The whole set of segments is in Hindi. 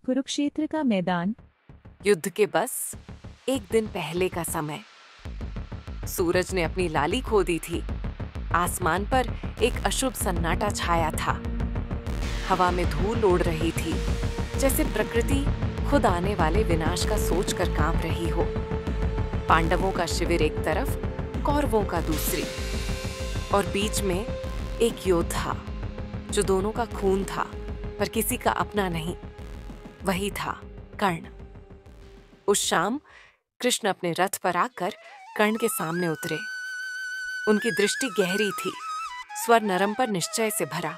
कुरुक्षेत्र का मैदान। युद्ध के बस एक दिन पहले का समय। सूरज ने अपनी लाली खो दी थी। आसमान पर एक अशुभ सन्नाटा छाया था। हवा में धूल उड़ रही थी, जैसे प्रकृति खुद आने वाले विनाश का सोचकर कांप रही हो। पांडवों का शिविर एक तरफ, कौरवों का दूसरी, और बीच में एक योद्धा जो दोनों का खून था पर किसी का अपना नहीं। वही था कर्ण। उस शाम कृष्ण अपने रथ पर आकर कर्ण के सामने उतरे। उनकी दृष्टि गहरी थी, स्वर नरम पर निश्चय से भरा।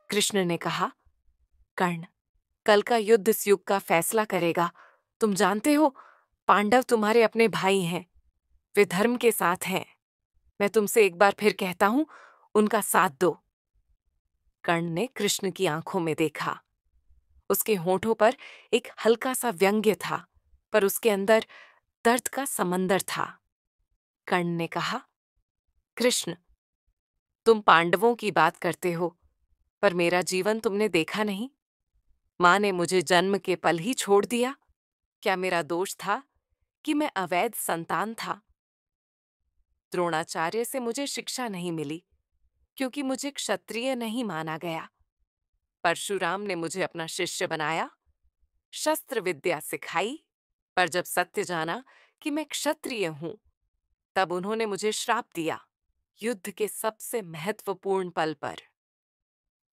कृष्ण ने कहा, कर्ण, कल का युद्ध इस युग का फैसला करेगा। तुम जानते हो, पांडव तुम्हारे अपने भाई हैं। वे धर्म के साथ हैं। मैं तुमसे एक बार फिर कहता हूं, उनका साथ दो। कर्ण ने कृष्ण की आंखों में देखा। उसके होठों पर एक हल्का सा व्यंग्य था, पर उसके अंदर दर्द का समंदर था। कर्ण ने कहा, कृष्ण, तुम पांडवों की बात करते हो, पर मेरा जीवन तुमने देखा नहीं। मां ने मुझे जन्म के पल ही छोड़ दिया। क्या मेरा दोष था कि मैं अवैध संतान था? द्रोणाचार्य से मुझे शिक्षा नहीं मिली, क्योंकि मुझे क्षत्रिय नहीं माना गया। परशुराम ने मुझे अपना शिष्य बनाया, शस्त्र विद्या सिखाई, पर जब सत्य जाना कि मैं क्षत्रिय हूं, तब उन्होंने मुझे श्राप दिया। युद्ध के सबसे महत्वपूर्ण पल पर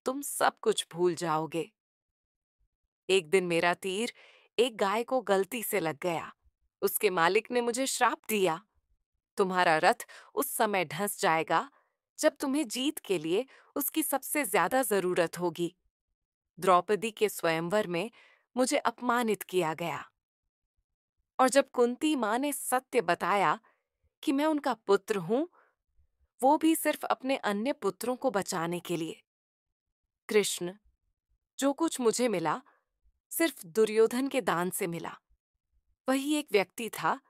तुम सब कुछ भूल जाओगे। एक दिन मेरा तीर एक गाय को गलती से लग गया। उसके मालिक ने मुझे श्राप दिया। तुम्हारा रथ उस समय ढंस जाएगा जब तुम्हें जीत के लिए उसकी सबसे ज्यादा जरूरत होगी। द्रौपदी के स्वयंवर में मुझे अपमानित किया गया। और जब कुंती मां ने सत्य बताया कि मैं उनका पुत्र हूं, वो भी सिर्फ अपने अन्य पुत्रों को बचाने के लिए। कृष्ण, जो कुछ मुझे मिला सिर्फ दुर्योधन के दान से मिला। वही एक व्यक्ति था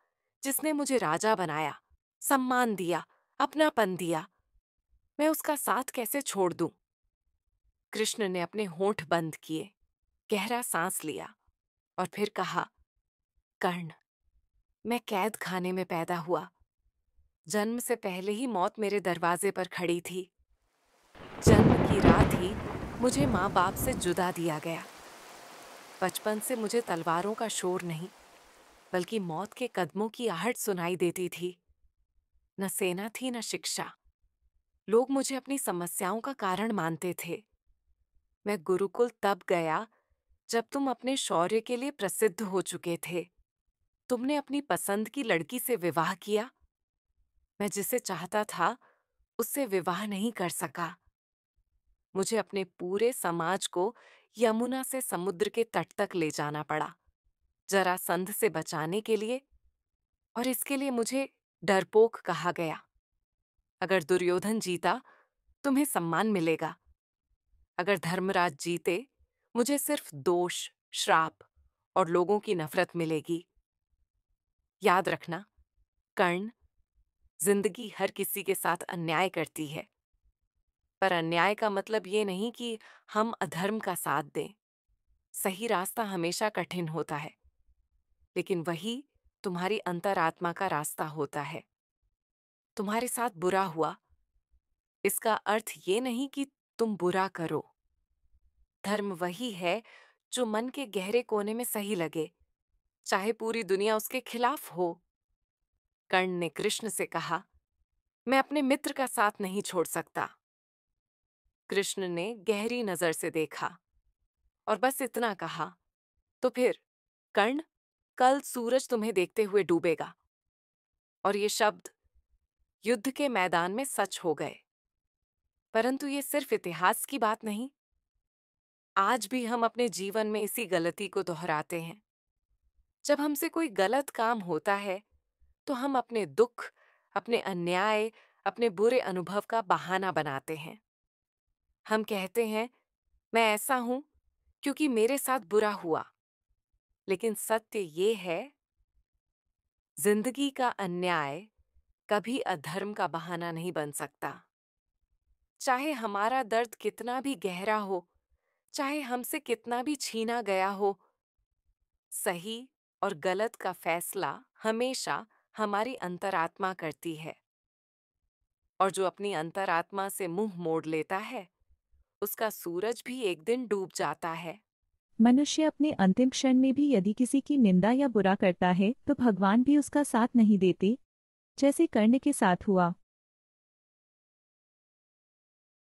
जिसने मुझे राजा बनाया, सम्मान दिया, अपनापन दिया। मैं उसका साथ कैसे छोड़ दूं? कृष्ण ने अपने होंठ बंद किए, गहरा सांस लिया और फिर कहा, कर्ण, मैं कैद खाने में पैदा हुआ। जन्म से पहले ही मौत मेरे दरवाजे पर खड़ी थी। जन्म की रात ही मुझे माँ बाप से जुदा दिया गया। बचपन से मुझे तलवारों का शोर नहीं, बल्कि मौत के कदमों की आहट सुनाई देती थी। न सेना थी न शिक्षा। लोग मुझे अपनी समस्याओं का कारण मानते थे। मैं गुरुकुल तब गया जब तुम अपने शौर्य के लिए प्रसिद्ध हो चुके थे। तुमने अपनी पसंद की लड़की से विवाह किया। मैं जिसे चाहता था उससे विवाह नहीं कर सका। मुझे अपने पूरे समाज को यमुना से समुद्र के तट तक ले जाना पड़ा, जरासंध से बचाने के लिए। और इसके लिए मुझे डरपोक कहा गया। अगर दुर्योधन जीता, तुम्हें सम्मान मिलेगा। अगर धर्मराज जीते, मुझे सिर्फ दोष, श्राप और लोगों की नफरत मिलेगी। याद रखना, कर्ण, जिंदगी हर किसी के साथ अन्याय करती है, पर अन्याय का मतलब ये नहीं कि हम अधर्म का साथ दें। सही रास्ता हमेशा कठिन होता है, लेकिन वही तुम्हारी अंतरात्मा का रास्ता होता है। तुम्हारे साथ बुरा हुआ, इसका अर्थ ये नहीं कि तुम बुरा करो। धर्म वही है जो मन के गहरे कोने में सही लगे, चाहे पूरी दुनिया उसके खिलाफ हो। कर्ण ने कृष्ण से कहा, मैं अपने मित्र का साथ नहीं छोड़ सकता। कृष्ण ने गहरी नजर से देखा और बस इतना कहा, तो फिर कर्ण, कल सूरज तुम्हें देखते हुए डूबेगा। और ये शब्द युद्ध के मैदान में सच हो गए। परंतु ये सिर्फ इतिहास की बात नहीं। आज भी हम अपने जीवन में इसी गलती को दोहराते हैं। जब हमसे कोई गलत काम होता है, तो हम अपने दुख, अपने अन्याय, अपने बुरे अनुभव का बहाना बनाते हैं। हम कहते हैं, मैं ऐसा हूं क्योंकि मेरे साथ बुरा हुआ। लेकिन सत्य ये है, जिंदगी का अन्याय कभी अधर्म का बहाना नहीं बन सकता। चाहे हमारा दर्द कितना भी गहरा हो, चाहे हमसे कितना भी छीना गया हो, सही और गलत का फैसला हमेशा हमारी अंतरात्मा करती है, और जो अपनी अंतरात्मा से मुंह मोड़ लेता है, उसका सूरज भी एक दिन डूब जाता है। मनुष्य अपने अंतिम क्षण में भी यदि किसी की निंदा या बुरा करता है तो भगवान भी उसका साथ नहीं देते, जैसे कर्ण के साथ हुआ।